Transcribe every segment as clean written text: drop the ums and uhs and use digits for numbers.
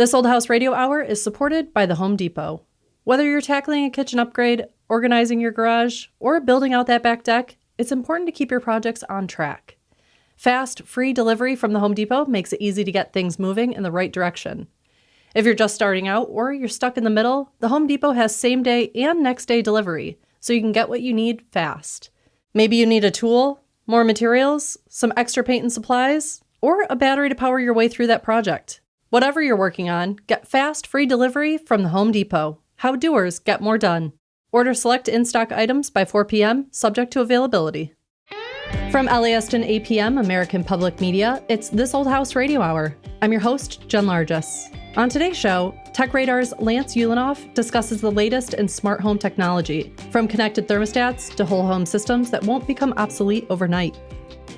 This Old House Radio Hour is supported by the Home Depot. Whether you're tackling a kitchen upgrade, organizing your garage, or building out that back deck, it's important to keep your projects on track. Fast, free delivery from the Home Depot makes it easy to get things moving in the right direction. If you're just starting out or you're stuck in the middle, the Home Depot has same-day and next-day delivery, so you can get what you need fast. Maybe you need a tool, more materials, some extra paint and supplies, or a battery to power your way through that project. Whatever you're working on, get fast, free delivery from the Home Depot. How doers get more done. Order select in-stock items by 4 p.m., subject to availability. From LAist and APM, American Public Media, it's This Old House Radio Hour. I'm your host, Jen Largis. On today's show, Tech Radar's Lance Ulanoff discusses the latest in smart home technology, from connected thermostats to whole home systems that won't become obsolete overnight.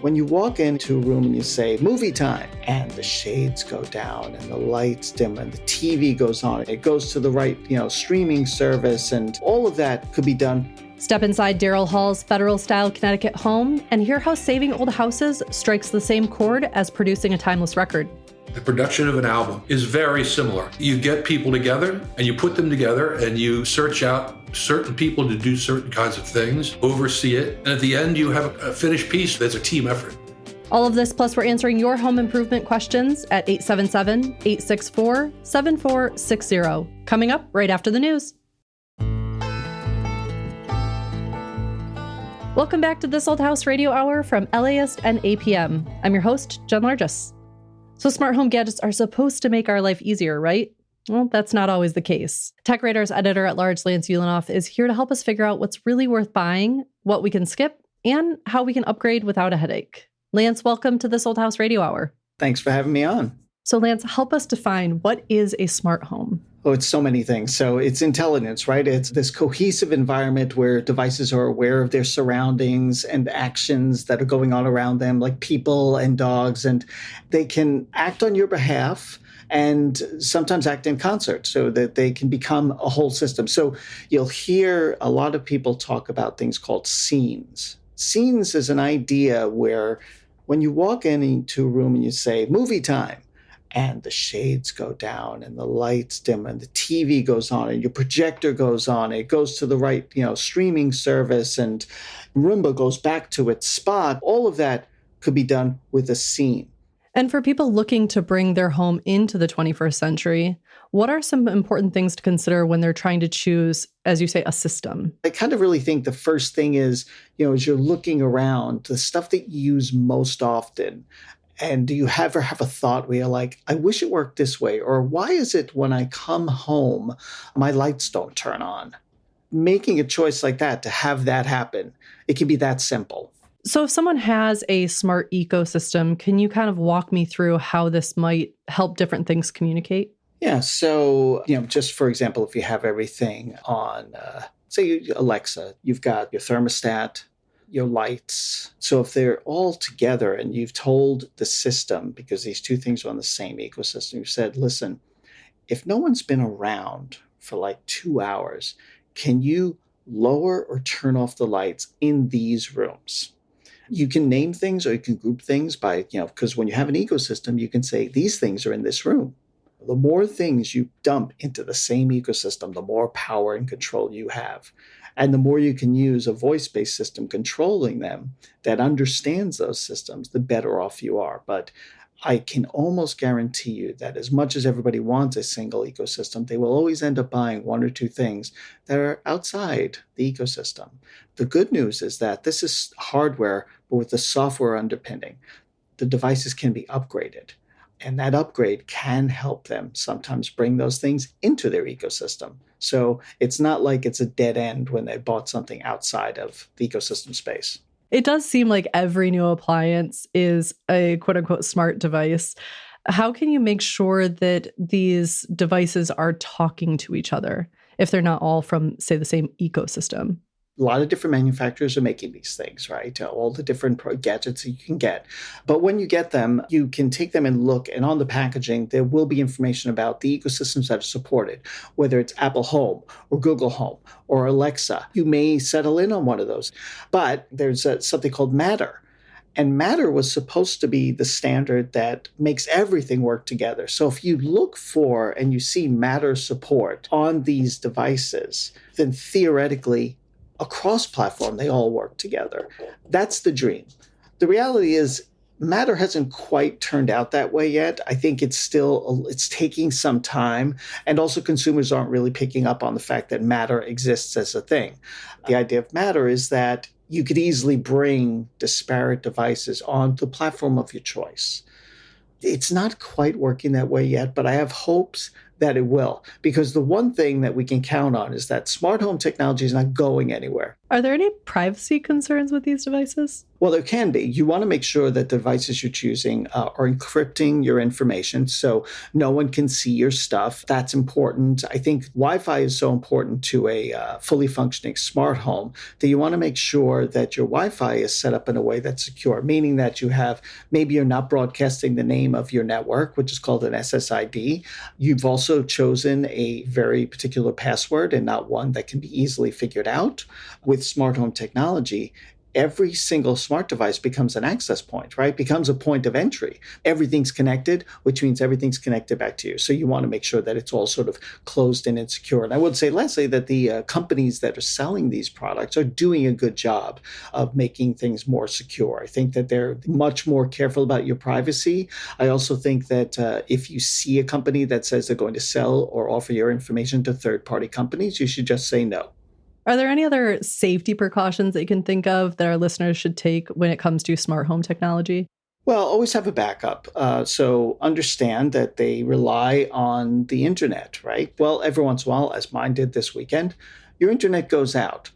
When you walk into a room and you say, movie time, and the shades go down and the lights dim and the TV goes on, it goes to the right, streaming service, and all of that could be done. Step inside Daryl Hall's federal-style Connecticut home and hear how saving old houses strikes the same chord as producing a timeless record. The production of an album is very similar. You get people together and you put them together and you search out certain people to do certain kinds of things, oversee it, and at the end you have a finished piece that's a team effort. All of this, plus we're answering your home improvement questions at 877-864-7460. Coming up right after the news. Welcome back to This Old House Radio Hour from LAist and APM. I'm your host, Jen Largis. So smart home gadgets are supposed to make our life easier, right? Well, that's not always the case. Tech Radar's editor-at-large, Lance Ulanoff, is here to help us figure out what's really worth buying, what we can skip, and how we can upgrade without a headache. Lance, welcome to This Old House Radio Hour. Thanks for having me on. So Lance, help us define what is a smart home? Oh, it's so many things. So it's intelligence, right? It's this cohesive environment where devices are aware of their surroundings and actions that are going on around them, like people and dogs, and they can act on your behalf and sometimes act in concert so that they can become a whole system. So you'll hear a lot of people talk about things called scenes. Scenes is an idea where when you walk into a room and you say, movie time, and the shades go down and the lights dim and the TV goes on and your projector goes on, it goes to the right, streaming service, and Roomba goes back to its spot. All of that could be done with a scene. And for people looking to bring their home into the 21st century, what are some important things to consider when they're trying to choose, as you say, a system? I kind of really think the first thing is, as you're looking around, the stuff that you use most often. And do you ever have a thought where you're like, I wish it worked this way? Or why is it when I come home, my lights don't turn on? Making a choice like that to have that happen, it can be that simple. So if someone has a smart ecosystem, can you kind of walk me through how this might help different things communicate? Yeah. So, just for example, if you have everything on, say, Alexa, you've got your thermostat, your lights. So if they're all together and you've told the system, because these two things are on the same ecosystem, you said, listen, if no one's been around for like 2 hours, can you lower or turn off the lights in these rooms? You can name things or you can group things by, because when you have an ecosystem, you can say these things are in this room. The more things you dump into the same ecosystem, the more power and control you have. And the more you can use a voice-based system controlling them that understands those systems, the better off you are. But I can almost guarantee you that as much as everybody wants a single ecosystem, they will always end up buying one or two things that are outside the ecosystem. The good news is that this is hardware, but with the software underpinning. The devices can be upgraded. And that upgrade can help them sometimes bring those things into their ecosystem. So it's not like it's a dead end when they bought something outside of the ecosystem space. It does seem like every new appliance is a quote unquote smart device. How can you make sure that these devices are talking to each other if they're not all from, say, the same ecosystem? A lot of different manufacturers are making these things, right? All the different gadgets that you can get. But when you get them, you can take them and look, and on the packaging, there will be information about the ecosystems that are supported, whether it's Apple Home or Google Home or Alexa. You may settle in on one of those. But there's something called Matter. And Matter was supposed to be the standard that makes everything work together. So if you look for and you see Matter support on these devices, then theoretically, across platform, they all work together. That's the dream. The reality is Matter hasn't quite turned out that way yet. I think it's taking some time. And also consumers aren't really picking up on the fact that Matter exists as a thing. The idea of Matter is that you could easily bring disparate devices onto the platform of your choice. It's not quite working that way yet, but I have hopes that it will, because the one thing that we can count on is that smart home technology is not going anywhere. Are there any privacy concerns with these devices? Well, there can be. You want to make sure that the devices you're choosing are encrypting your information so no one can see your stuff. That's important. I think Wi-Fi is so important to a fully functioning smart home that you want to make sure that your Wi-Fi is set up in a way that's secure, meaning that maybe you're not broadcasting the name of your network, which is called an SSID. You've also chosen a very particular password and not one that can be easily figured out. With smart home technology, every single smart device becomes an access point, right? Becomes a point of entry. Everything's connected, which means everything's connected back to you. So you want to make sure that it's all sort of closed in and secure. And I would say, lastly, that the companies that are selling these products are doing a good job of making things more secure. I think that they're much more careful about your privacy. I also think that if you see a company that says they're going to sell or offer your information to third-party companies, you should just say no. Are there any other safety precautions that you can think of that our listeners should take when it comes to smart home technology? Well, always have a backup. So understand that they rely on the internet, right? Well, every once in a while, as mine did this weekend, your internet goes out.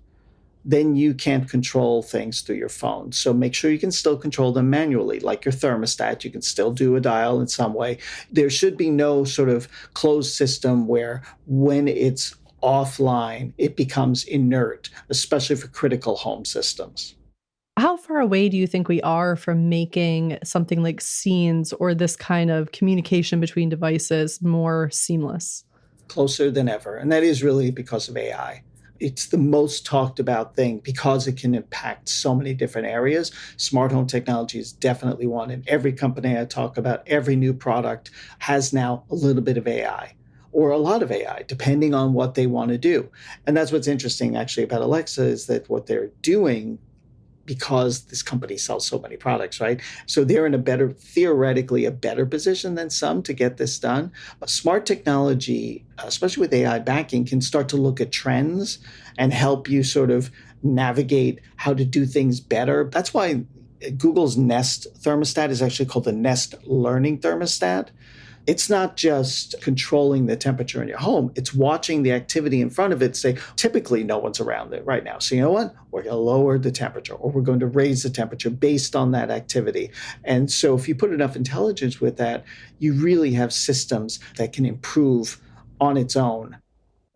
Then you can't control things through your phone. So make sure you can still control them manually, like your thermostat. You can still do a dial in some way. There should be no sort of closed system where when it's offline, it becomes inert, especially for critical home systems. How far away do you think we are from making something like scenes or this kind of communication between devices more seamless? Closer than ever. And that is really because of AI. It's the most talked about thing because it can impact so many different areas. Smart home technology is definitely one. And every company I talk about, every new product has now a little bit of AI. Or a lot of AI, depending on what they want to do. And that's what's interesting, actually, about Alexa is that what they're doing, because this company sells so many products, right? So they're in theoretically a better position than some to get this done. But smart technology, especially with AI backing, can start to look at trends and help you sort of navigate how to do things better. That's why Google's Nest thermostat is actually called the Nest Learning Thermostat. It's not just controlling the temperature in your home. It's watching the activity in front of it. Say, typically no one's around it right now. So you know what? We're going to lower the temperature or we're going to raise the temperature based on that activity. And so if you put enough intelligence with that, you really have systems that can improve on its own.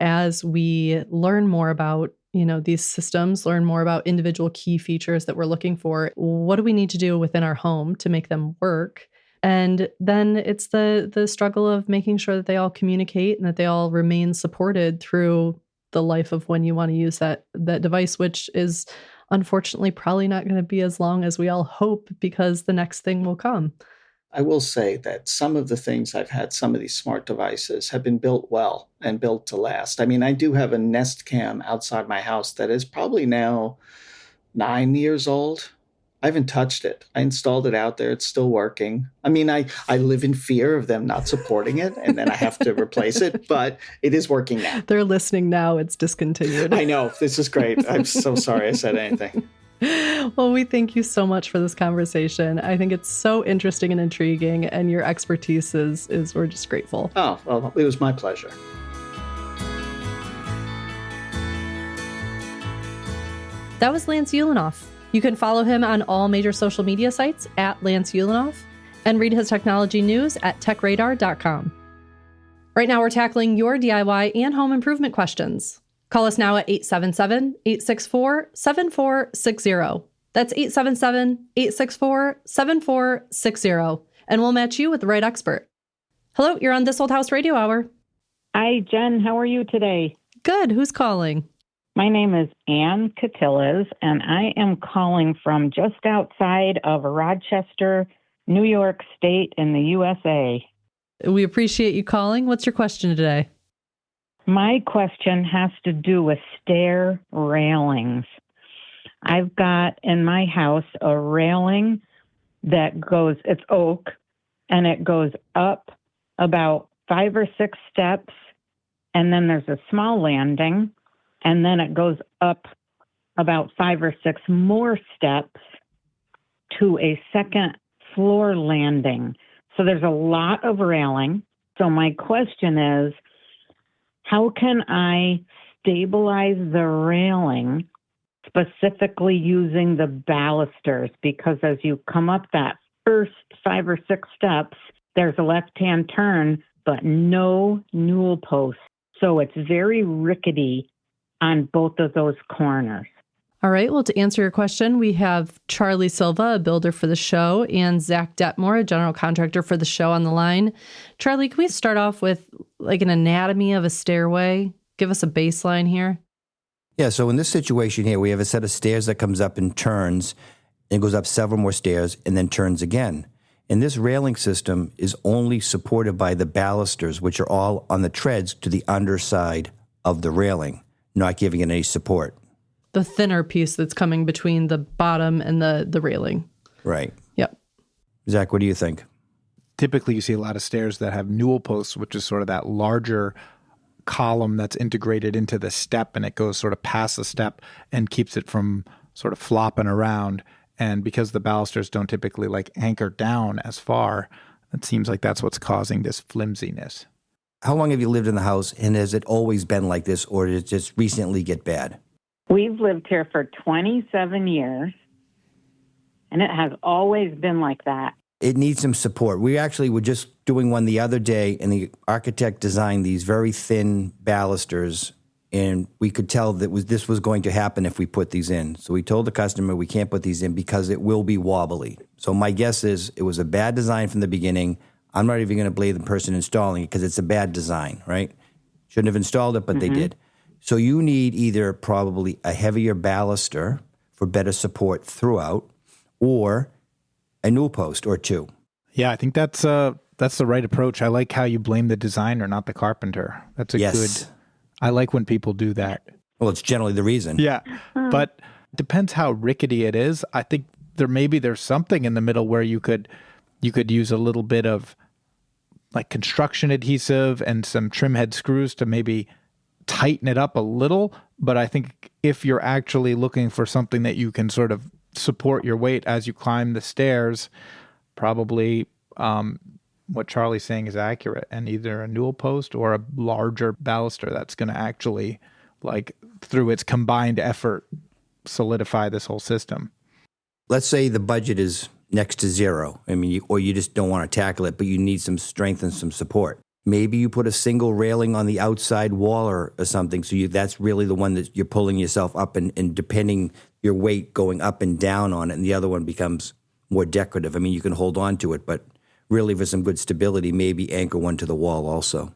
As we learn more about these systems, learn more about individual key features that we're looking for, what do we need to do within our home to make them work? And then it's the struggle of making sure that they all communicate and that they all remain supported through the life of when you want to use that device, which is unfortunately probably not going to be as long as we all hope because the next thing will come. I will say that some of the things I've had, some of these smart devices have been built well and built to last. I mean, I do have a Nest Cam outside my house that is probably now 9 years old. I haven't touched it. I installed it out there. It's still working. I mean, I live in fear of them not supporting it, and then I have to replace it, but it is working now. They're listening now. It's discontinued. I know. This is great. I'm so sorry I said anything. Well, we thank you so much for this conversation. I think it's so interesting and intriguing, and your expertise is we're just grateful. Oh, well, it was my pleasure. That was Lance Ulanoff. You can follow him on all major social media sites at Lance Ulanoff and read his technology news at techradar.com. Right now, we're tackling your DIY and home improvement questions. Call us now at 877-864-7460. That's 877-864-7460, and we'll match you with the right expert. Hello, you're on This Old House Radio Hour. Hi, Jen. How are you today? Good. Who's calling? My name is Ann Catillas, and I am calling from just outside of Rochester, New York State in the USA. We appreciate you calling. What's your question today? My question has to do with stair railings. I've got in my house a railing that goes, it's oak, and it goes up about 5 or 6 steps, and then there's a small landing, and then it goes up about 5 or 6 more steps to a second floor landing. So there's a lot of railing. So my question is, how can I stabilize the railing, specifically using the balusters? Because as you come up that first 5 or 6 steps, there's a left-hand turn, but no newel posts. So it's very rickety on both of those corners. All right. Well, to answer your question, we have Charlie Silva, a builder for the show, and Zach Detmore, a general contractor for the show, on the line. Charlie, can we start off with like an anatomy of a stairway? Give us a baseline here. Yeah, so in this situation here, we have a set of stairs that comes up and turns, and goes up several more stairs and then turns again. And this railing system is only supported by the balusters, which are all on the treads to the underside of the railing, not giving it any support. The thinner piece that's coming between the bottom and the railing. Right. Yep. Zach, what do you think? Typically, you see a lot of stairs that have newel posts, which is sort of that larger column that's integrated into the step, and it goes sort of past the step and keeps it from sort of flopping around. And because the balusters don't typically like anchor down as far, it seems like that's what's causing this flimsiness. How long have you lived in the house, and has it always been like this, or did it just recently get bad? We've lived here for 27 years, and it has always been like that. It needs some support. We actually were just doing one the other day, and the architect designed these very thin balusters, and we could tell that this was going to happen if we put these in. So we told the customer we can't put these in because it will be wobbly. So my guess is it was a bad design from the beginning. I'm not even going to blame the person installing it because it's a bad design, right? Shouldn't have installed it, but they did. So you need either probably a heavier baluster for better support throughout, or a newel post or 2. Yeah, I think that's the right approach. I like how you blame the designer, not the carpenter. That's a good. I like when people do that. Well, it's generally the reason. Yeah, but it depends how rickety it is. I think there's something in the middle where you could use a little bit of like construction adhesive and some trim head screws to maybe tighten it up a little. But I think if you're actually looking for something that you can sort of support your weight as you climb the stairs, probably what Charlie's saying is accurate, and either a newel post or a larger baluster that's going to actually, like, through its combined effort, solidify this whole system. Let's say the budget is next to zero. I mean, or you just don't want to tackle it, but you need some strength and some support. Maybe you put a single railing on the outside wall or something, so that's really the one that you're pulling yourself up and depending your weight going up and down on it, and the other one becomes more decorative. I mean, you can hold on to it, but really for some good stability, maybe anchor one to the wall also.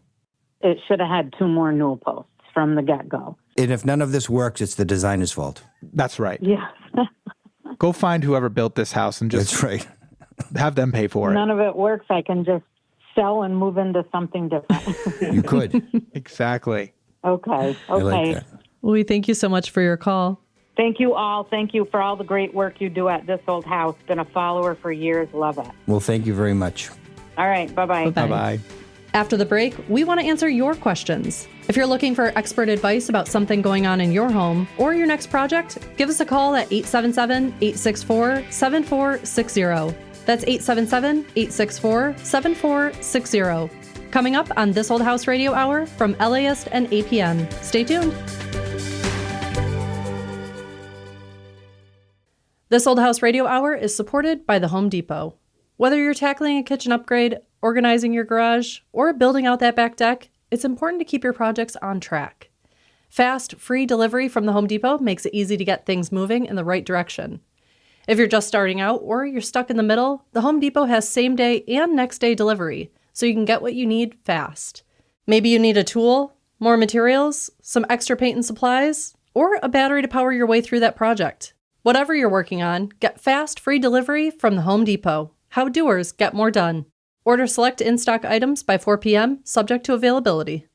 It should have had 2 more newel posts from the get-go. And if none of this works, it's the designer's fault. That's right. Yeah. Go find whoever built this house and just That's right. have them pay for it. None of it works. I can just sell and move into something different. You could. Exactly. Okay. I like that. Well, we thank you so much for your call. Thank you all. Thank you for all the great work you do at This Old House. Been a follower for years. Love it. Well, thank you very much. All right. Bye-bye. Bye-bye. Bye-bye. After the break, we want to answer your questions. If you're looking for expert advice about something going on in your home or your next project, give us a call at 877-864-7460. That's 877-864-7460. Coming up on This Old House Radio Hour from LAist and APM. Stay tuned. This Old House Radio Hour is supported by the Home Depot. Whether you're tackling a kitchen upgrade, organizing your garage, or building out that back deck, it's important to keep your projects on track. Fast, free delivery from the Home Depot makes it easy to get things moving in the right direction. If you're just starting out or you're stuck in the middle, the Home Depot has same-day and next-day delivery, so you can get what you need fast. Maybe you need a tool, more materials, some extra paint and supplies, or a battery to power your way through that project. Whatever you're working on, get fast, free delivery from the Home Depot. How doers get more done. Order select in-stock items by 4 p.m., subject to availability.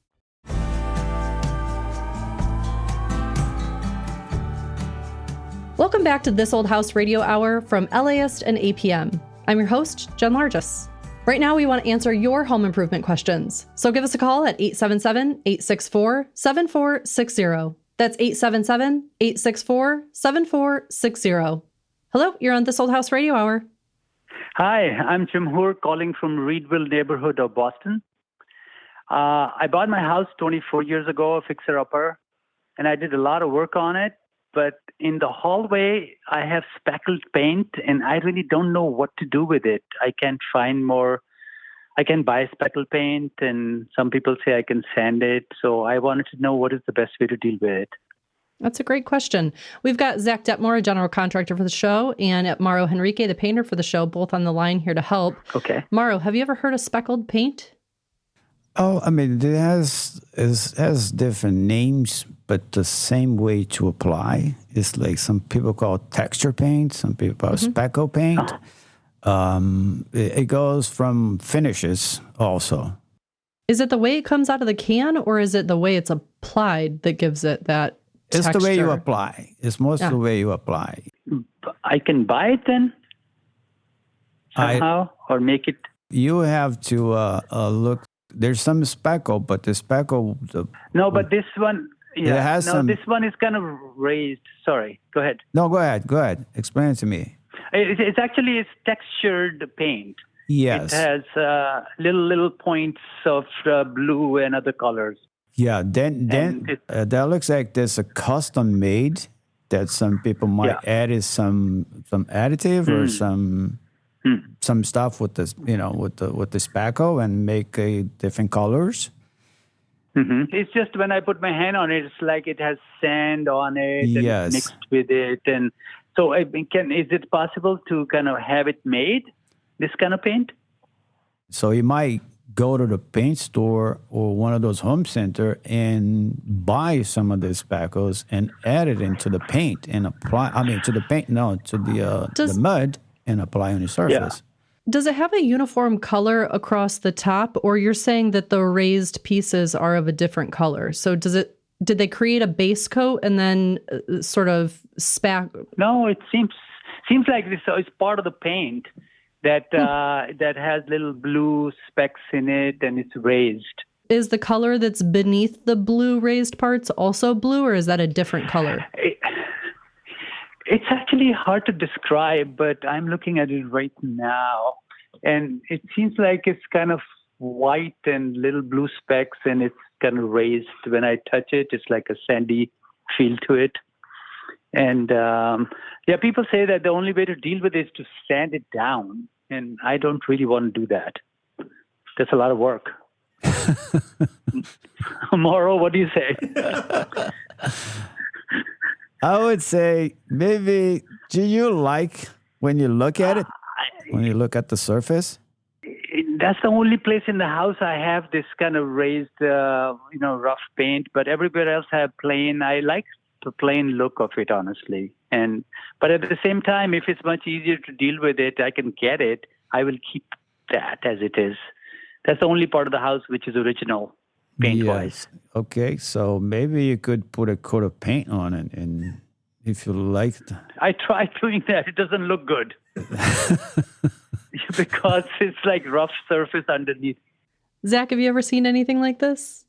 Welcome back to This Old House Radio Hour from LAist and APM. I'm your host, Jen Largis. Right now, we want to answer your home improvement questions. So give us a call at 877-864-7460. That's 877-864-7460. Hello, you're on This Old House Radio Hour. Hi, I'm Jim Hoare calling from Reedville neighborhood of Boston. I bought my house 24 years ago, a fixer-upper, and I did a lot of work on it. But in the hallway, I have speckled paint, and I really don't know what to do with it. I can't find more. I can buy speckled paint, and some people say I can sand it. So I wanted to know what is the best way to deal with it. That's a great question. We've got Zach Detmore, a general contractor for the show, and Mauro Henrique, the painter for the show, both on the line here to help. Okay. Mauro, have you ever heard of speckled paint? Oh, I mean, it has different names, but the same way to apply. It's like some people call it texture paint, some people call it speckle paint. It goes from finishes also. Is it the way it comes out of the can, or is it the way it's applied that gives it that It's texture? the way you apply. It's mostly the way you apply. I can buy it then somehow or make it. You have to look. There's some speckle, but the speckle. No, but this one, It has some. this one is kind of raised. Sorry, go ahead. No, go ahead. Go ahead. Explain it to me. It's actually textured paint. Yes. It has little points of blue and other colors. Yeah. Then that looks like there's a custom made that some people might add is some additive or some stuff with the with the spackle and make different colors. Mm-hmm. It's just when I put my hand on it, it's like it has sand on it and Yes. mixed with it, and so is it possible to kind of have it made, this kind of paint? So you might go to the paint store or one of those home center and buy some of the spackles and add it into the paint and apply. I mean, to the paint, no, to the mud and apply on the surface. Does it have a uniform color across the top, or you're saying that the raised pieces are of a different color? So did they create a base coat and then sort of No, it seems like this is part of the paint that that has little blue specks in it and it's raised. Is the color that's beneath the blue raised parts also blue, or is that a different color? It's actually hard to describe, but I'm looking at it right now, and it seems like it's kind of white and little blue specks, and it's kind of raised. When I touch it, it's like a sandy feel to it. And people say that the only way to deal with it is to sand it down, and I don't really want to do that. That's a lot of work. Mauro, what do you say? I would say maybe, do you like when you look at it, when you look at the surface? That's the only place in the house I have this kind of raised, rough paint, but everywhere else I have plain. I like the plain look of it, honestly. But at the same time, if it's much easier to deal with it, I can get it. I will keep that as it is. That's the only part of the house which is original, paint-wise. Yes. Okay, so maybe you could put a coat of paint on it, and if you liked. I tried doing that. It doesn't look good because it's like rough surface underneath. Zach, have you ever seen anything like this?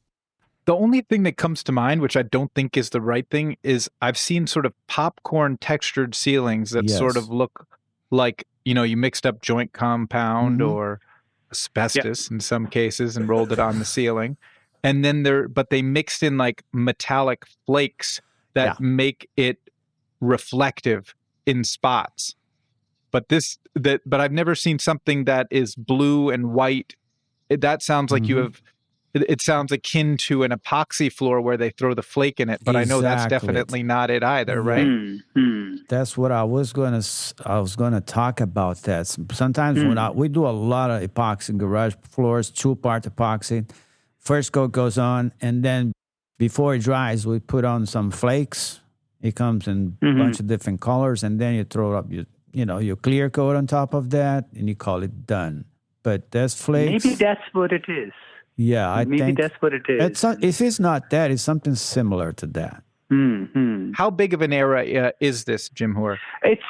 The only thing that comes to mind, which I don't think is the right thing, is I've seen sort of popcorn textured ceilings that sort of look like, you mixed up joint compound or asbestos in some cases and rolled it on the ceiling. And then they mixed in like metallic flakes that make it reflective in spots. But I've never seen something that is blue and white. That sounds like it sounds akin to an epoxy floor where they throw the flake in it, but I know that's definitely not it either, right? That's what I was going to talk about that. Sometimes when we do a lot of epoxy garage floors, 2-part epoxy. First coat goes on, and then before it dries, we put on some flakes It comes in a bunch of different colors, and then you throw up your clear coat on top of that, and you call it done. But there's flakes. Maybe that's what it is. Yeah, I think maybe that's what it is. If it's not that, it's something similar to that. Mm-hmm. How big of an area is this, Jim Hoor? It's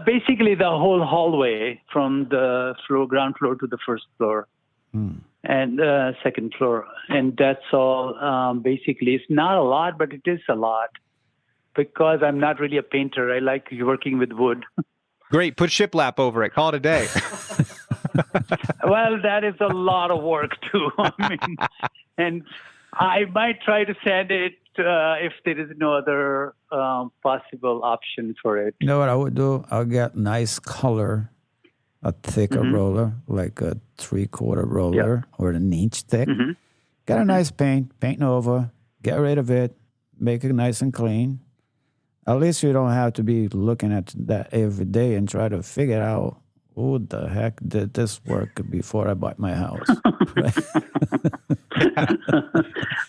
basically the whole hallway from the ground floor to the first floor and second floor. And that's all. Basically, it's not a lot, but it is a lot because I'm not really a painter. I like working with wood. Great. Put shiplap over it. Call it a day. Well, that is a lot of work too. And I might try to sand it if there is no other possible option for it. You know what I would do? I'll get nice color, a thicker roller, like a 3/4 roller or an inch thick. Get a nice paint over, get rid of it, make it nice and clean. At least you don't have to be looking at that every day and try to figure out who the heck did this work before I bought my house.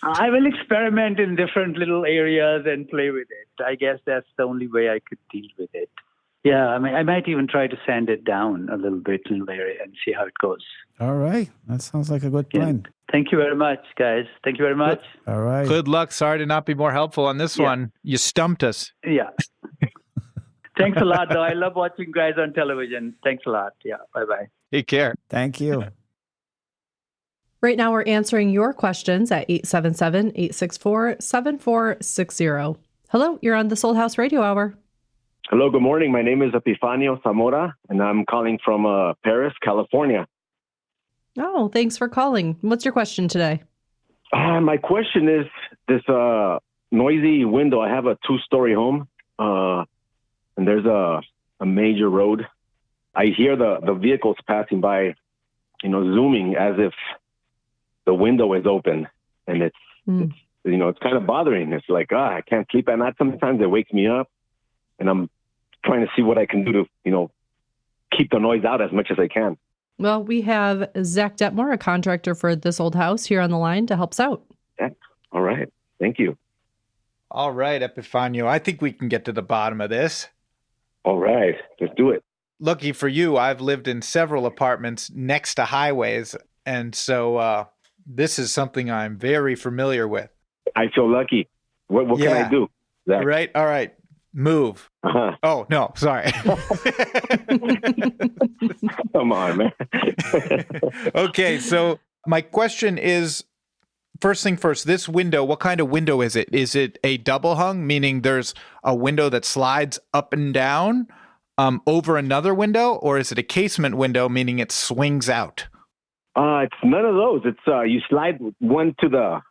I will experiment in different little areas and play with it. I guess that's the only way I could deal with it. Yeah, I mean, I might even try to sand it down a little bit in the area and see how it goes. All right. That sounds like a good plan. Thank you very much, guys. Thank you very much. All right. Good luck. Sorry to not be more helpful on this one. You stumped us. Yeah. Thanks a lot, though. I love watching you guys on television. Thanks a lot. Yeah. Bye-bye. Take care. Thank you. Right now, we're answering your questions at 877-864-7460. Hello, you're on the Soul House Radio Hour. Hello, good morning. My name is Epifanio Zamora, and I'm calling from Paris, California. Oh, thanks for calling. What's your question today? My question is this noisy window. I have a 2-story home, and there's a major road. I hear the vehicles passing by, zooming as if the window is open, and it's kind of bothering. It's like, I can't sleep at night. Sometimes it wakes me up, and I'm trying to see what I can do to, keep the noise out as much as I can. Well, we have Zach Detmore, a contractor for this old house, here on the line to help us out. Yeah. All right. Thank you. All right, Epifanio. I think we can get to the bottom of this. All right. Let's do it. Lucky for you, I've lived in several apartments next to highways, and so this is something I'm very familiar with. I feel lucky. What can I do, Zach? Right. All right. Move. Uh-huh. Oh, no. Sorry. Come on, man. Okay. So my question is, first thing first, this window, what kind of window is it? Is it a double hung, meaning there's a window that slides up and down over another window? Or is it a casement window, meaning it swings out? It's none of those. It's you slide one to the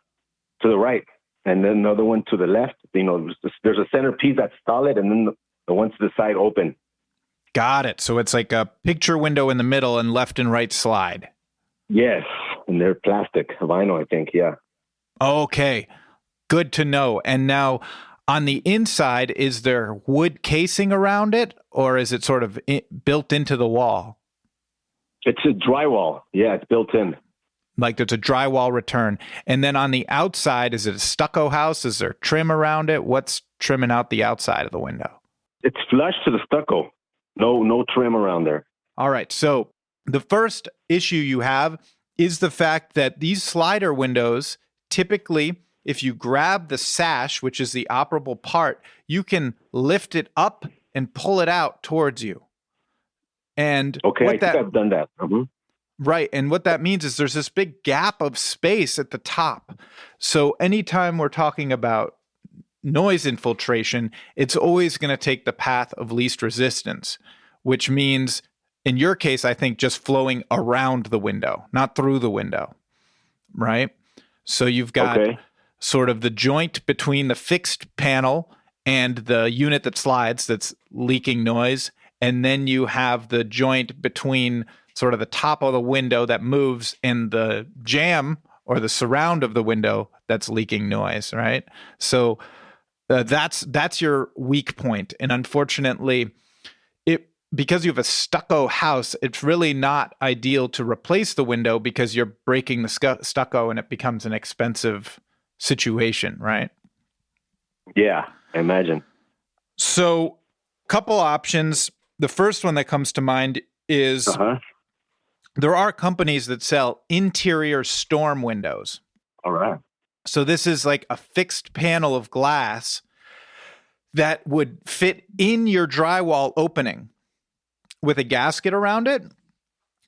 right, and then another one to the left. There's a centerpiece that's solid, and then the one to the side open. Got it. So it's like a picture window in the middle and left and right slide. Yes, and they're plastic, vinyl, I think. Yeah. Okay, good to know. And now, on the inside, is there wood casing around it, or is it sort of built into the wall? It's a drywall. Yeah, it's built in. Like there's a drywall return. And then on the outside, is it a stucco house? Is there trim around it? What's trimming out the outside of the window? It's flush to the stucco. No trim around there. All right. So the first issue you have is the fact that these slider windows, typically, if you grab the sash, which is the operable part, you can lift it up and pull it out towards you. And okay, I think I've done that. Mm-hmm. Right. And what that means is there's this big gap of space at the top. So anytime we're talking about noise infiltration, it's always going to take the path of least resistance, which means in your case, I think just flowing around the window, not through the window. Right. So you've got sort of the joint between the fixed panel and the unit that slides that's leaking noise. And then you have the joint between sort of the top of the window that moves and the jamb or the surround of the window that's leaking noise, right? So that's your weak point. And unfortunately, because you have a stucco house, it's really not ideal to replace the window because you're breaking the stucco and it becomes an expensive situation, right? Yeah, I imagine. So, couple options. The first one that comes to mind is there are companies that sell interior storm windows. All right. So this is like a fixed panel of glass that would fit in your drywall opening with a gasket around it.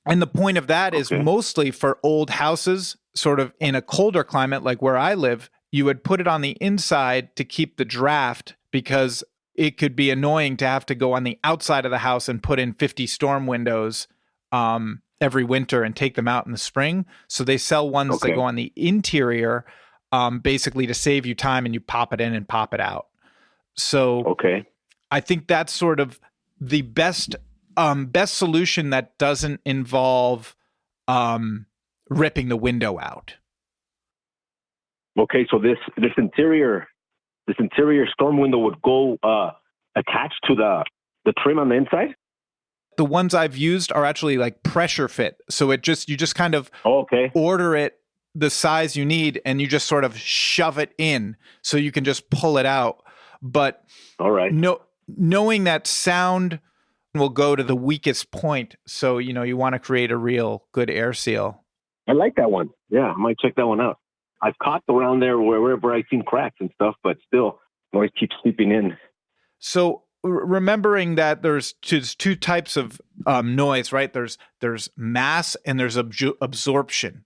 And the point of that is mostly for old houses, sort of in a colder climate like where I live. You would put it on the inside to keep the draft, because it could be annoying to have to go on the outside of the house and put in 50 storm windows every winter and take them out in the spring. So they sell ones that go on the interior, basically to save you time, and you pop it in and pop it out. So I think that's sort of the best solution that doesn't involve ripping the window out. Okay, so this interior storm window would go attached to the trim on the inside? The ones I've used are actually like pressure fit. So you just kind of order it the size you need, and you just sort of shove it in so you can just pull it out. But knowing that sound will go to the weakest point. So, you want to create a real good air seal. I like that one. Yeah, I might check that one out. I've caught around there wherever I've seen cracks and stuff, but still noise keeps seeping in. So remembering that there's two types of noise, right? There's mass and there's absorption.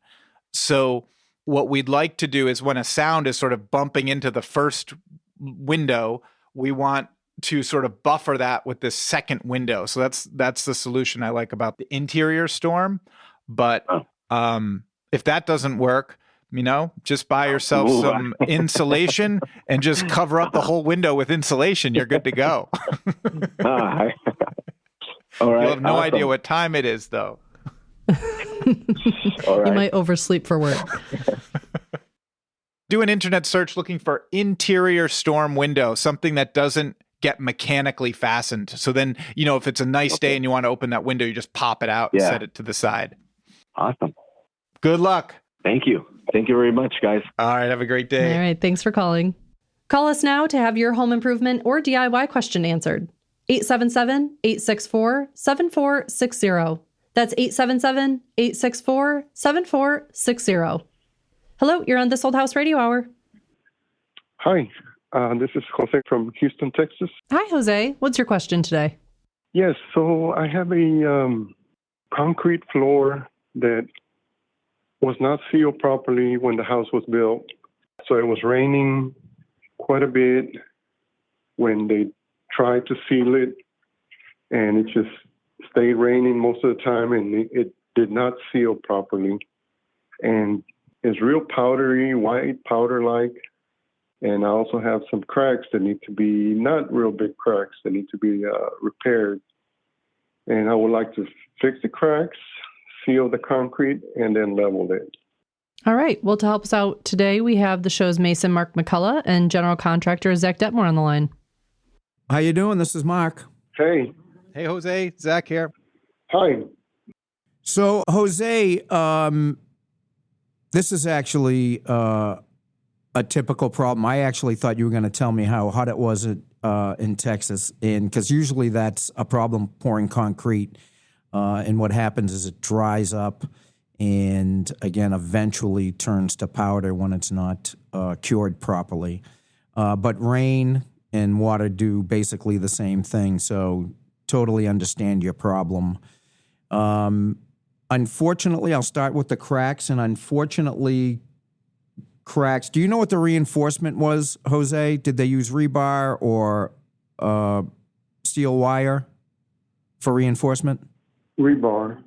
So what we'd like to do is, when a sound is sort of bumping into the first window, we want to sort of buffer that with this second window. So that's the solution I like about the interior storm. But if that doesn't work, just buy yourself some insulation and just cover up the whole window with insulation. You're good to go. All right. You'll have no idea what time it is, though. All right. You might oversleep for work. Do an internet search looking for interior storm window, something that doesn't get mechanically fastened. So then, if it's a nice day and you want to open that window, you just pop it out and set it to the side. Awesome. Good luck. Thank you. Thank you very much, guys. All right. Have a great day. All right. Thanks for calling. Call us now to have your home improvement or DIY question answered. 877-864-7460. That's 877-864-7460. Hello, you're on This Old House Radio Hour. Hi, this is Jose from Houston, Texas. Hi, Jose. What's your question today? Yes, so I have a concrete floor that was not sealed properly when the house was built. So it was raining quite a bit when they tried to seal it, and it just stayed raining most of the time, and it did not seal properly. And it's real powdery, white powder-like. And I also have some cracks that need to be, not real big cracks, that need to be repaired. And I would like to fix the cracks, seal the concrete, and then level it. All right. Well, to help us out today, we have the show's Mason Mark McCullough and general contractor Zach Detmore on the line. How you doing? This is Mark. Hey. Hey, Jose. Zach here. Hi. So, Jose, this is actually a typical problem. I actually thought you were going to tell me how hot it was in Texas, and because usually that's a problem pouring concrete, and what happens is it dries up and, again, eventually turns to powder when it's not cured properly. But rain and water do basically the same thing, so totally understand your problem. Unfortunately, I'll start with the cracks, and unfortunately, cracks. Do you know what the reinforcement was, Jose? Did they use rebar or steel wire for reinforcement? Rebar.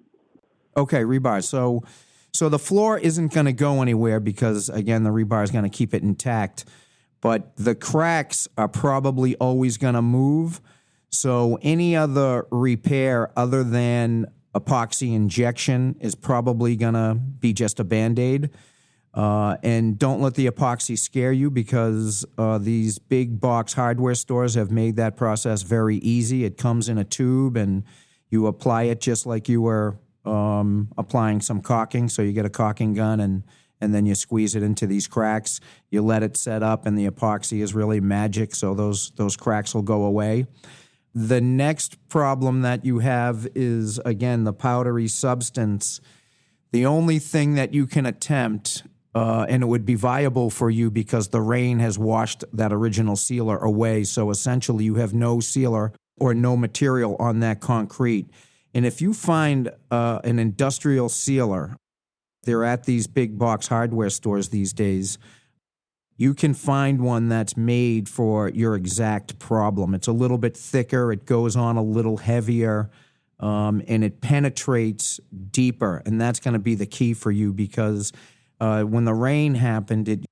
Okay, rebar. So the floor isn't going to go anywhere because, again, the rebar is going to keep it intact. But the cracks are probably always going to move. So any other repair other than epoxy injection is probably going to be just a Band-Aid. And don't let the epoxy scare you because these big box hardware stores have made that process very easy. It comes in a tube and you apply it just like you were applying some caulking. So you get a caulking gun and and then you squeeze it into these cracks. You let it set up, and the epoxy is really magic, so those cracks will go away. The next problem that you have is, again, the powdery substance. The only thing that you can attempt, and it would be viable for you because the rain has washed that original sealer away, so essentially you have no sealer or no material on that concrete. And if you find an industrial sealer, they're at these big box hardware stores these days, you can find one that's made for your exact problem. It's a little bit thicker, it goes on a little heavier, and it penetrates deeper. And that's going to be the key for you because when the rain happened, it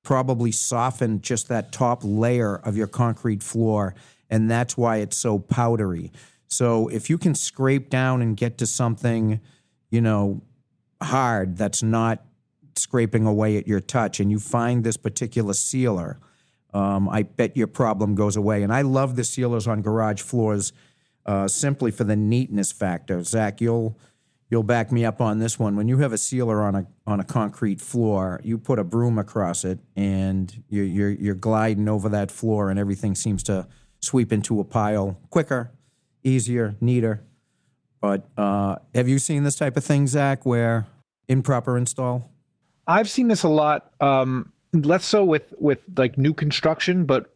probably softened just that top layer of your concrete floor, and that's why it's so powdery. So if you can scrape down and get to something, hard that's not scraping away at your touch, and you find this particular sealer, I bet your problem goes away. And I love the sealers on garage floors simply for the neatness factor. Zach, you'll back me up on this one. When you have a sealer on a concrete floor, you put a broom across it, and you're gliding over that floor, and everything seems to sweep into a pile quicker, easier, neater. But have you seen this type of thing, Zach, where improper install? I've seen this a lot, less so with like new construction, but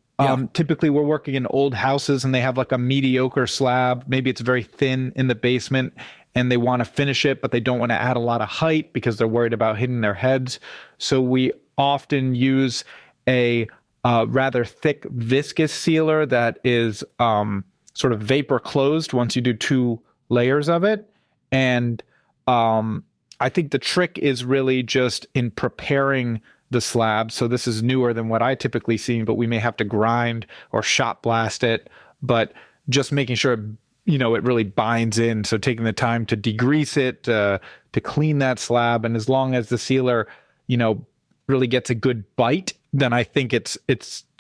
typically we're working in old houses and they have like a mediocre slab. Maybe it's very thin in the basement and they want to finish it, but they don't want to add a lot of height because they're worried about hitting their heads. So we often use a rather thick viscous sealer that is sort of vapor closed once you do 2 layers of it. And I think the trick is really just in preparing the slab. So this is newer than what I typically see, but we may have to grind or shot blast it, but just making sure, it really binds in. So taking the time to degrease it, to clean that slab. And as long as the sealer, really gets a good bite, then I think it's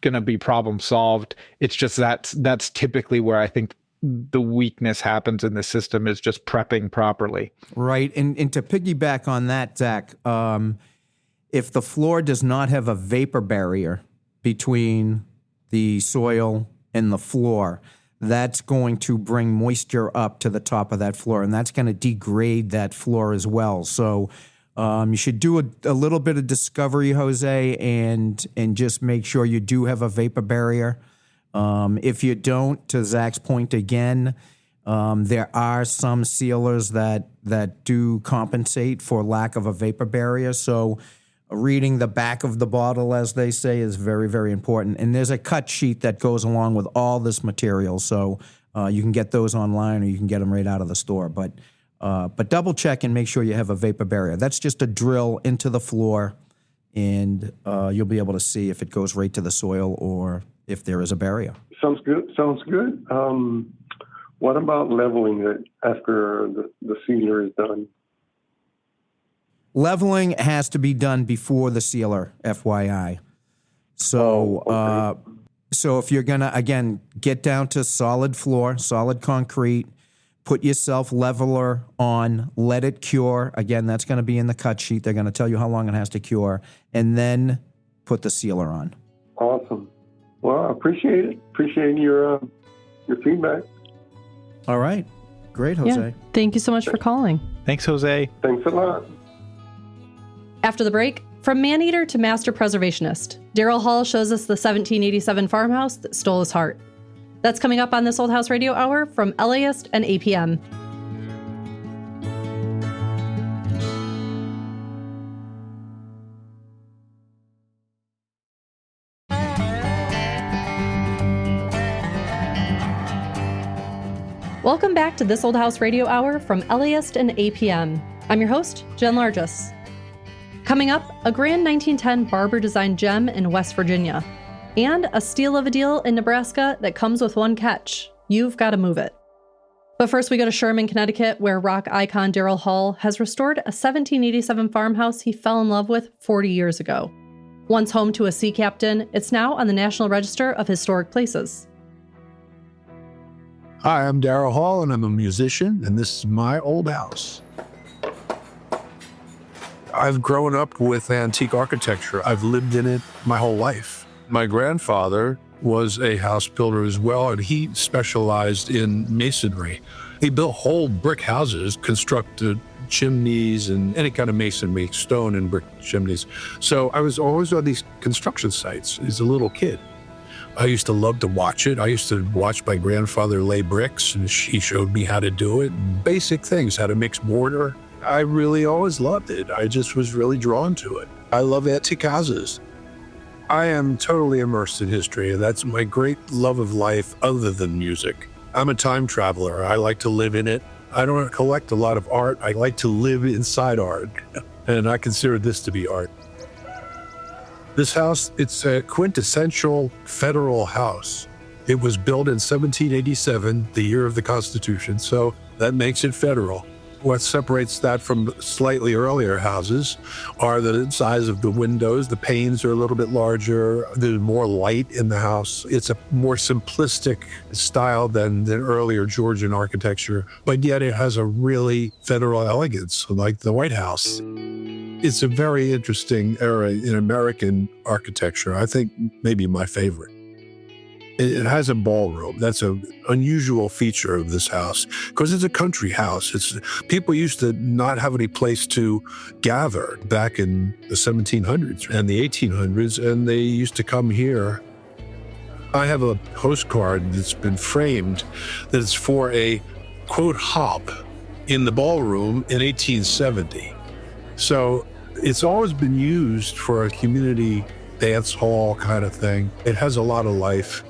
going to be problem solved. It's just that's typically where I think the weakness happens in the system, is just prepping properly. Right. And to piggyback on that, Zach, if the floor does not have a vapor barrier between the soil and the floor, that's going to bring moisture up to the top of that floor, and that's going to degrade that floor as well. So you should do a little bit of discovery, Jose, and just make sure you do have a vapor barrier. If you don't, to Zach's point again, there are some sealers that do compensate for lack of a vapor barrier. So reading the back of the bottle, as they say, is very, very important. And there's a cut sheet that goes along with all this material. So you can get those online, or you can get them right out of the store. But double check and make sure you have a vapor barrier. That's just a drill into the floor, and you'll be able to see if it goes right to the soil or if there is a barrier. Sounds good. What about leveling it after the sealer is done? Leveling has to be done before the sealer, FYI. So, okay. So if you're gonna, again, get down to solid floor, solid concrete, put your self-leveler on, let it cure. Again, that's going to be in the cut sheet. They're going to tell you how long it has to cure, and then put the sealer on. Awesome. Well, I appreciate it. Appreciate your feedback. All right. Great, Jose. Yeah. Thank you so much for calling. Thanks, Jose. Thanks a lot. After the break, from man-eater to master preservationist, Daryl Hall shows us the 1787 farmhouse that stole his heart. That's coming up on This Old House Radio Hour from LAist and APM. Welcome back to This Old House Radio Hour from LAist and APM. I'm your host, Jen Largis. Coming up, a grand 1910 Barber designed gem in West Virginia, and a steal of a deal in Nebraska that comes with one catch. You've got to move it. But first we go to Sherman, Connecticut, where rock icon Daryl Hall has restored a 1787 farmhouse he fell in love with 40 years ago. Once home to a sea captain, it's now on the National Register of Historic Places. Hi, I'm Daryl Hall, and I'm a musician, and this is my old house. I've grown up with antique architecture. I've lived in it my whole life. My grandfather was a house builder as well, and he specialized in masonry. He built whole brick houses, constructed chimneys and any kind of masonry, stone and brick chimneys. So I was always on these construction sites as a little kid. I used to love to watch it. I used to watch my grandfather lay bricks, and he showed me how to do it. Basic things, how to mix mortar. I really always loved it. I just was really drawn to it. I love antique houses. I am totally immersed in history, and that's my great love of life other than music. I'm a time traveler. I like to live in it. I don't collect a lot of art. I like to live inside art, and I consider this to be art. This house, it's a quintessential federal house. It was built in 1787, the year of the Constitution, so that makes it federal. What separates that from slightly earlier houses are the size of the windows. The panes are a little bit larger. There's more light in the house. It's a more simplistic style than earlier Georgian architecture, but yet it has a really federal elegance, like the White House. It's a very interesting era in American architecture. I think maybe my favorite. It has a ballroom. That's an unusual feature of this house because it's a country house. People used to not have any place to gather back in the 1700s and the 1800s, and they used to come here. I have a postcard that's been framed that's for a, quote, hop in the ballroom in 1870. So it's always been used for a community dance hall kind of thing. It has a lot of life.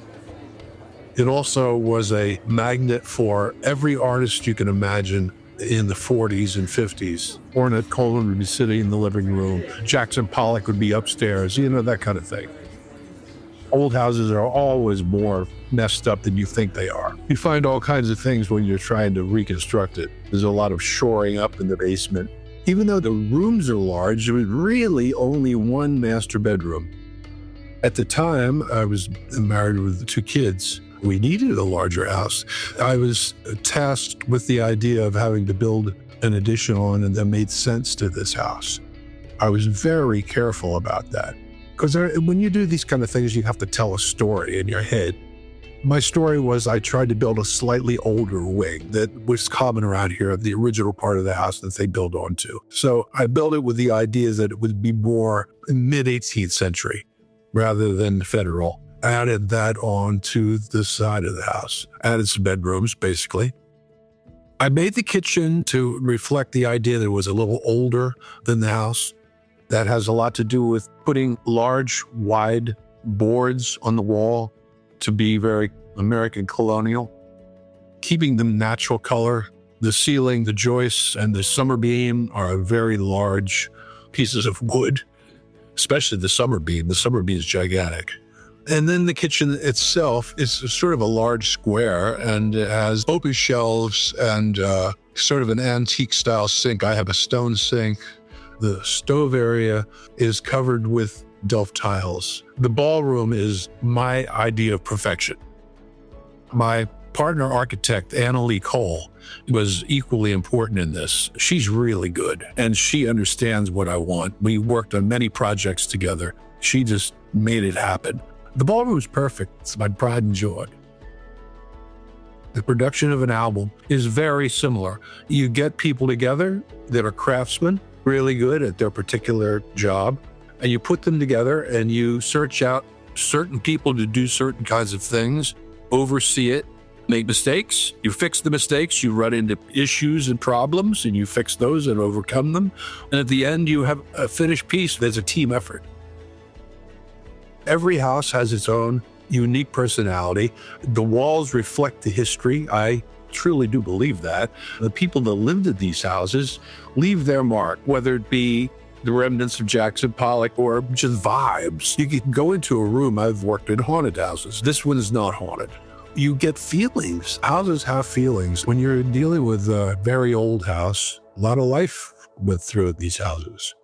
It also was a magnet for every artist you can imagine in the 40s and 50s. Ornette Coleman would be sitting in the living room. Jackson Pollock would be upstairs, that kind of thing. Old houses are always more messed up than you think they are. You find all kinds of things when you're trying to reconstruct it. There's a lot of shoring up in the basement. Even though the rooms are large, there was really only one master bedroom. At the time, I was married with 2 kids. We needed a larger house. I was tasked with the idea of having to build an addition on, and that made sense to this house. I was very careful about that because when you do these kind of things, you have to tell a story in your head. My story was I tried to build a slightly older wing that was common around here, the original part of the house that they built onto. So I built it with the idea that it would be more mid-18th century rather than federal. Added that on to the side of the house, added some bedrooms, basically. I made the kitchen to reflect the idea that it was a little older than the house. That has a lot to do with putting large, wide boards on the wall to be very American colonial, keeping them natural color. The ceiling, the joists, and the summer beam are very large pieces of wood, especially the summer beam. The summer beam is gigantic. And then the kitchen itself is sort of a large square, and it has open shelves and sort of an antique style sink. I have a stone sink. The stove area is covered with Delft tiles. The ballroom is my idea of perfection. My partner architect, Anna Lee Cole, was equally important in this. She's really good, and she understands what I want. We worked on many projects together. She just made it happen. The ballroom is perfect. It's my pride and joy. The production of an album is very similar. You get people together that are craftsmen, really good at their particular job, and you put them together and you search out certain people to do certain kinds of things, oversee it, make mistakes. You fix the mistakes, you run into issues and problems, and you fix those and overcome them. And at the end, you have a finished piece that's a team effort. Every house has its own unique personality. The walls reflect the history. I truly do believe that. The people that lived in these houses leave their mark, whether it be the remnants of Jackson Pollock or just vibes. You can go into a room. I've worked in haunted houses. This one is not haunted. You get feelings. Houses have feelings. When you're dealing with a very old house, a lot of life went through these houses.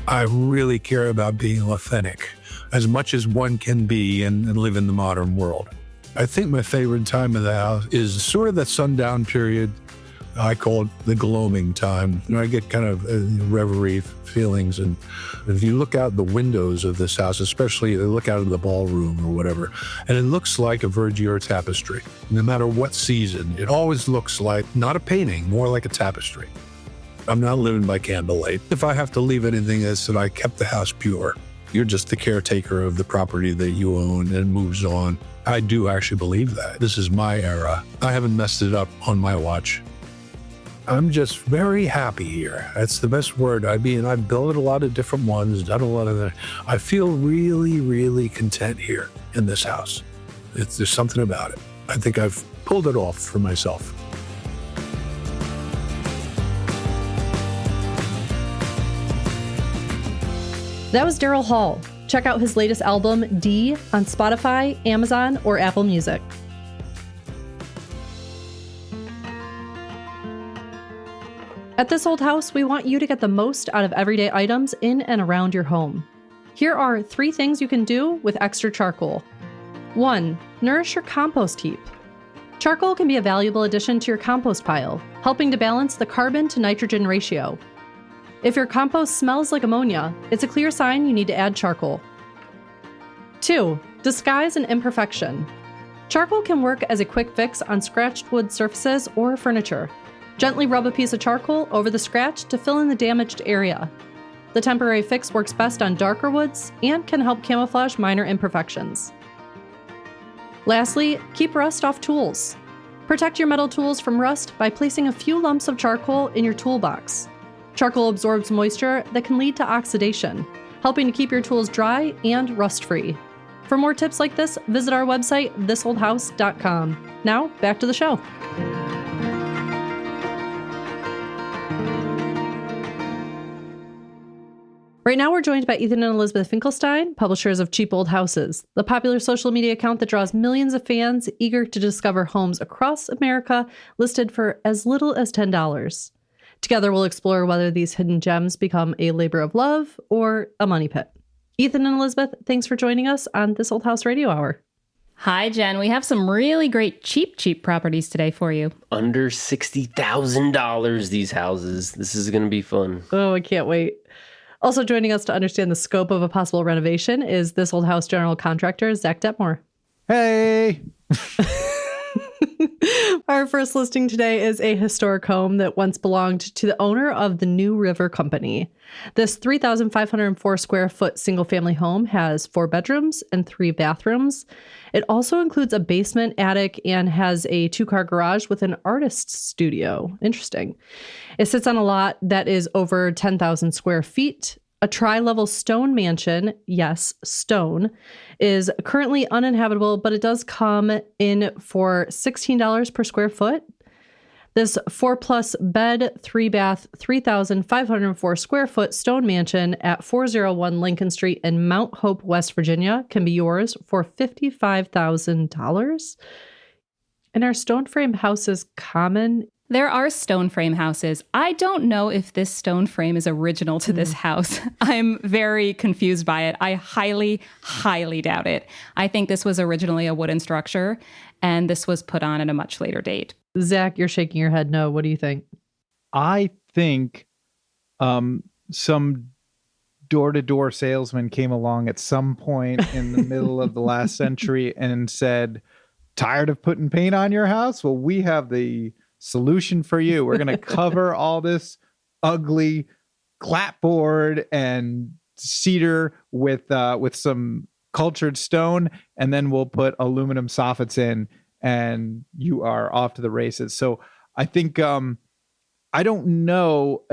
I really care about being authentic as much as one can be and live in the modern world. I think my favorite time of the house is sort of that sundown period I call it the gloaming time. I get kind of reverie feelings. And if you look out the windows of this house, especially they look out of the ballroom or whatever, and it looks like a verdure tapestry. No matter what season, it always looks like not a painting, more like a tapestry. I'm not living by candlelight. If I have to leave anything, it's that I kept the house pure. You're just the caretaker of the property that you own and moves on. I do actually believe that. This is my era. I haven't messed it up on my watch. I'm just very happy here. That's the best word. I mean, I've built a lot of different ones, done a lot of that. I feel really, really content here in this house. There's something about it. I think I've pulled it off for myself. That was Daryl Hall. Check out his latest album, D, on Spotify, Amazon, or Apple Music. At This Old House, we want you to get the most out of everyday items in and around your home. Here are 3 things you can do with extra charcoal. 1. Nourish your compost heap. Charcoal can be a valuable addition to your compost pile, helping to balance the carbon to nitrogen ratio. If your compost smells like ammonia, it's a clear sign you need to add charcoal. 2. Disguise an imperfection. Charcoal can work as a quick fix on scratched wood surfaces or furniture. Gently rub a piece of charcoal over the scratch to fill in the damaged area. The temporary fix works best on darker woods and can help camouflage minor imperfections. Lastly, keep rust off tools. Protect your metal tools from rust by placing a few lumps of charcoal in your toolbox. Charcoal absorbs moisture that can lead to oxidation, helping to keep your tools dry and rust-free. For more tips like this, visit our website, thisoldhouse.com. Now, back to the show. Right now, we're joined by Ethan and Elizabeth Finkelstein, publishers of Cheap Old Houses, the popular social media account that draws millions of fans eager to discover homes across America listed for as little as $10. Together, we'll explore whether these hidden gems become a labor of love or a money pit. Ethan and Elizabeth, thanks for joining us on This Old House Radio Hour. Hi, Jen. We have some really great cheap properties today for you. Under $60,000, these houses. This is going to be fun. Oh, I can't wait. Also joining us to understand the scope of a possible renovation is This Old House general contractor, Zach Detmore. Hey! Our first listing today is a historic home that once belonged to the owner of the New River Company. This 3,504 square foot single family home has 4 bedrooms and 3 bathrooms. It also includes a basement, attic, and has a 2-car garage with an artist's studio. Interesting. It sits on a lot that is over 10,000 square feet. A tri-level stone mansion, yes, stone, is currently uninhabitable, but it does come in for $16 per square foot. This 4+ bed, 3-bath, 3,504 square foot stone mansion at 401 Lincoln Street in Mount Hope, West Virginia can be yours for $55,000. And are stone frame houses common? There are stone frame houses. I don't know if this stone frame is original to this house. I'm very confused by it. I highly, highly doubt it. I think this was originally a wooden structure, and this was put on at a much later date. Zach, you're shaking your head no. What do you think? I think some door-to-door salesman came along at some point in the middle of the last century and said, tired of putting paint on your house? Well, we have the solution for you. We're going to cover all this ugly clapboard and cedar with some cultured stone, and then we'll put aluminum soffits in, and you are off to the races. So I think I don't know.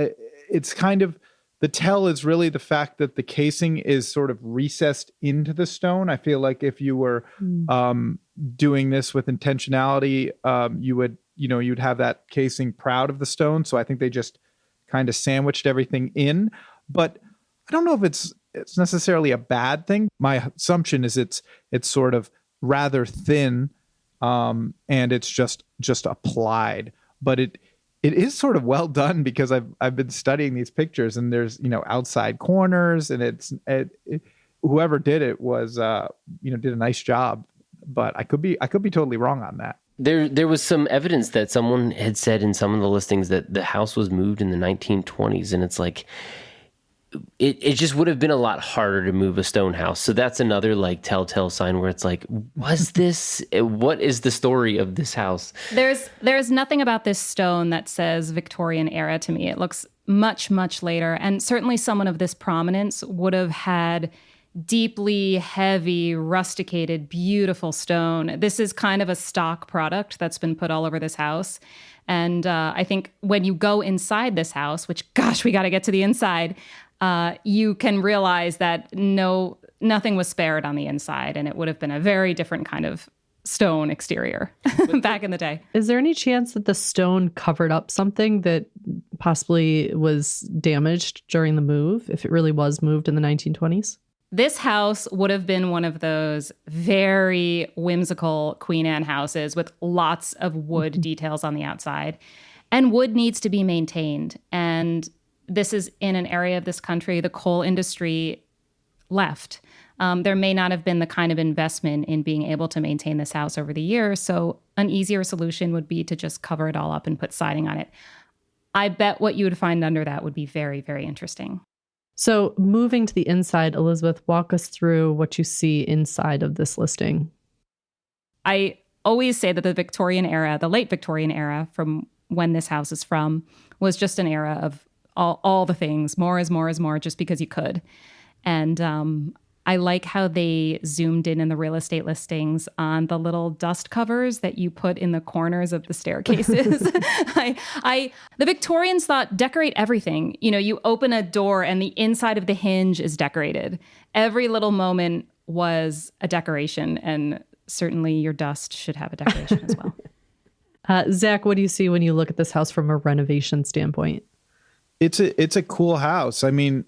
It's kind of the tell is really the fact that the casing is sort of recessed into the stone. I feel like if you were doing this with intentionality, you'd have that casing proud of the stone. So I think they just kind of sandwiched everything in. But I don't know if it's necessarily a bad thing. My assumption is it's sort of rather thin, and it's just applied. But it is sort of well done because I've been studying these pictures, and there's outside corners, and whoever did it was did a nice job. But I could be totally wrong on that. There was some evidence that someone had said in some of the listings that the house was moved in the 1920s, and it's like it just would have been a lot harder to move a stone house. So that's another like telltale sign where it's like, what is the story of this house? There's nothing about this stone that says Victorian era to me. It looks much, much later, and certainly someone of this prominence would have had deeply heavy, rusticated, beautiful stone. This is kind of a stock product that's been put all over this house. And I think when you go inside this house, which, gosh, we got to get to the inside, you can realize that nothing was spared on the inside, and it would have been a very different kind of stone exterior back in the day. Is there any chance that the stone covered up something that possibly was damaged during the move, if it really was moved in the 1920s? This house would have been one of those very whimsical Queen Anne houses with lots of wood details on the outside. And wood needs to be maintained. And this is in an area of this country, the coal industry left. There may not have been the kind of investment in being able to maintain this house over the years. So an easier solution would be to just cover it all up and put siding on it. I bet what you would find under that would be very, very interesting. So moving to the inside, Elizabeth, walk us through what you see inside of this listing. I always say that the Victorian era, the late Victorian era, from when this house is from, was just an era of all the things. More is more is more, just because you could. And I like how they zoomed in the real estate listings on the little dust covers that you put in the corners of the staircases. The Victorians thought, decorate everything. You know, you open a door and the inside of the hinge is decorated. Every little moment was a decoration, and certainly your dust should have a decoration as well. Zach, what do you see when you look at this house from a renovation standpoint? It's a cool house. I mean,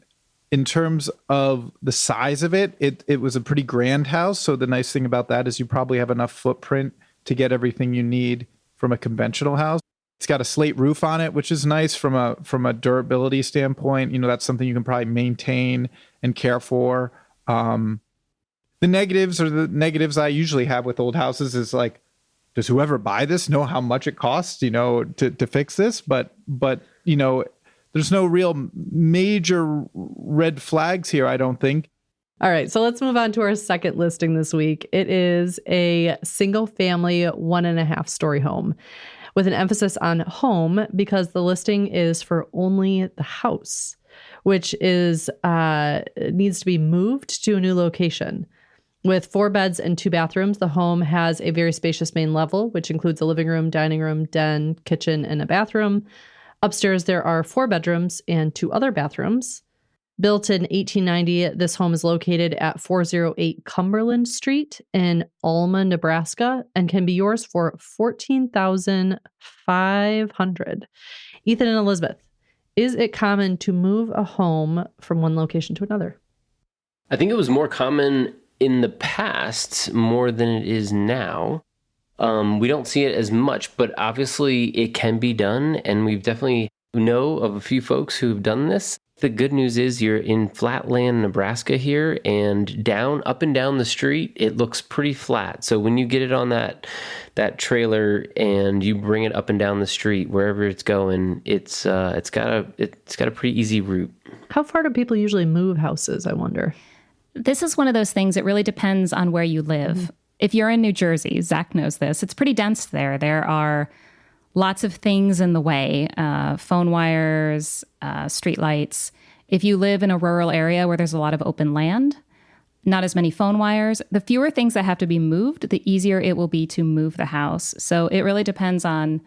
in terms of the size of it, it was a pretty grand house. So the nice thing about that is you probably have enough footprint to get everything you need from a conventional house. It's got a slate roof on it, which is nice from a durability standpoint. You know, that's something you can probably maintain and care for. The negatives I usually have with old houses is like, does whoever buy this know how much it costs, you know, to fix this? But you know, there's no real major red flags here, I don't think. All right, so let's move on to our second listing this week. It is a single family 1.5 story home with an emphasis on home because the listing is for only the house, which is needs to be moved to a new location. With 4 beds and 2 bathrooms, the home has a very spacious main level, which includes a living room, dining room, den, kitchen, and a bathroom. Upstairs, there are 4 bedrooms and 2 other bathrooms. Built in 1890, this home is located at 408 Cumberland Street in Alma, Nebraska, and can be yours for $14,500. Ethan and Elizabeth, is it common to move a home from one location to another? I think it was more common in the past more than it is now. We don't see it as much, but obviously it can be done, and we've definitely know of a few folks who've done this. The good news is you're in flatland, Nebraska here, and up and down the street, it looks pretty flat. So when you get it on that trailer and you bring it up and down the street, wherever it's going, it's got a pretty easy route. How far do people usually move houses, I wonder? This is one of those things, it really depends on where you live. Mm-hmm. If you're in New Jersey, Zach knows this, it's pretty dense there. There are lots of things in the way, phone wires, street lights. If you live in a rural area where there's a lot of open land, not as many phone wires, the fewer things that have to be moved, the easier it will be to move the house. So it really depends on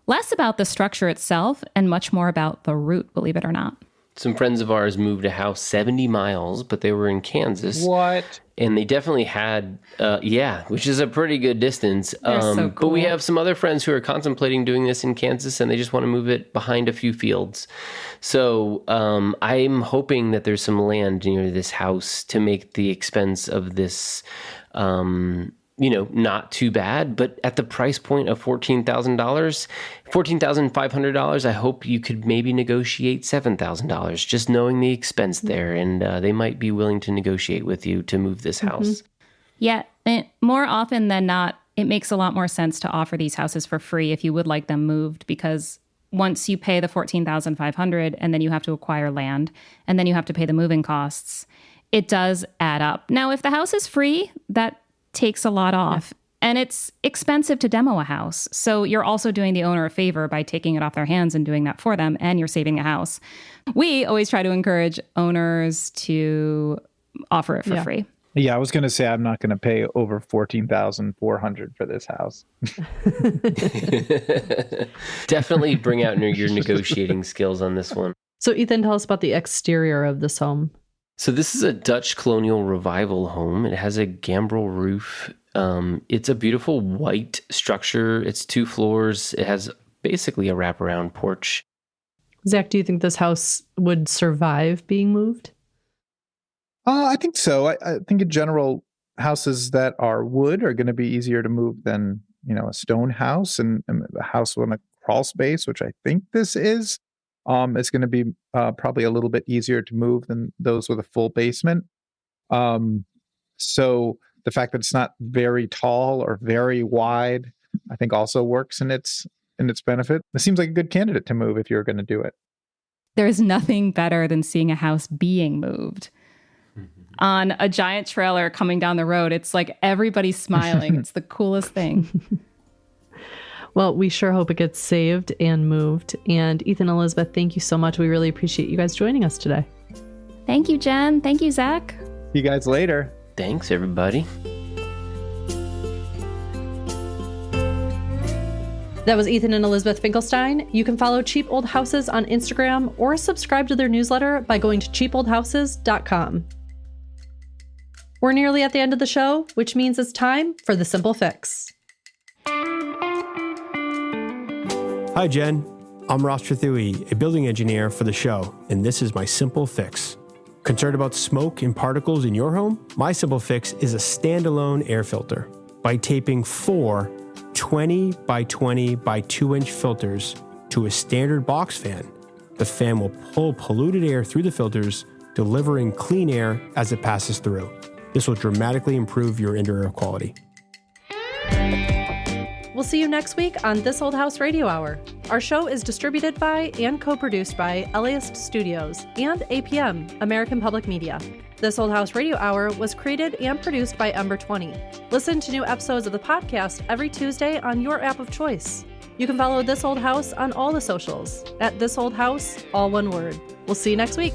less about the structure itself and much more about the route, believe it or not. Some friends of ours moved a house 70 miles, but they were in Kansas. What? And they definitely had, which is a pretty good distance. They're so cool. But we have some other friends who are contemplating doing this in Kansas, and they just want to move it behind a few fields. So I'm hoping that there's some land near this house to make the expense of this, not too bad. But at the price point of $14,500, I hope you could maybe negotiate $7,000, just knowing the expense there. And they might be willing to negotiate with you to move this house. Mm-hmm. Yeah. More often than not, it makes a lot more sense to offer these houses for free if you would like them moved, because once you pay the $14,500 and then you have to acquire land and then you have to pay the moving costs, it does add up. Now, if the house is free, that takes a lot off. And it's expensive to demo a house. So you're also doing the owner a favor by taking it off their hands and doing that for them, and you're saving the house. We always try to encourage owners to offer it for free. Yeah, I was going to say I'm not going to pay over $14,400 for this house. Definitely bring out your negotiating skills on this one. So Ethan, tell us about the exterior of this home. So this is a Dutch colonial revival home. It has a gambrel roof. It's a beautiful white structure. It's 2 floors. It has basically a wraparound porch. Zach, do you think this house would survive being moved? I think so. I think in general, houses that are wood are going to be easier to move than, a stone house, and a house on a crawl space, which I think this is. It's going to be probably a little bit easier to move than those with a full basement. So the fact that it's not very tall or very wide, I think also works in its benefit. It seems like a good candidate to move if you're going to do it. There's nothing better than seeing a house being moved. On a giant trailer coming down the road, it's like everybody's smiling. It's the coolest thing. Well, we sure hope it gets saved and moved. And Ethan, Elizabeth, thank you so much. We really appreciate you guys joining us today. Thank you, Jen. Thank you, Zach. See you guys later. Thanks, everybody. That was Ethan and Elizabeth Finkelstein. You can follow Cheap Old Houses on Instagram or subscribe to their newsletter by going to cheapoldhouses.com. We're nearly at the end of the show, which means it's time for the Simple Fix. Hi, Jen. I'm Ross Trethewey, a building engineer for the show, and this is my Simple Fix. Concerned about smoke and particles in your home? My Simple Fix is a standalone air filter. By taping 4 20 by 20 by 2-inch filters to a standard box fan, the fan will pull polluted air through the filters, delivering clean air as it passes through. This will dramatically improve your indoor air quality. We'll see you next week on This Old House Radio Hour. Our show is distributed by and co-produced by LAist Studios and APM, American Public Media. This Old House Radio Hour was created and produced by Ember 20. Listen to new episodes of the podcast every Tuesday on your app of choice. You can follow This Old House on all the socials at This Old House, all one word. We'll see you next week.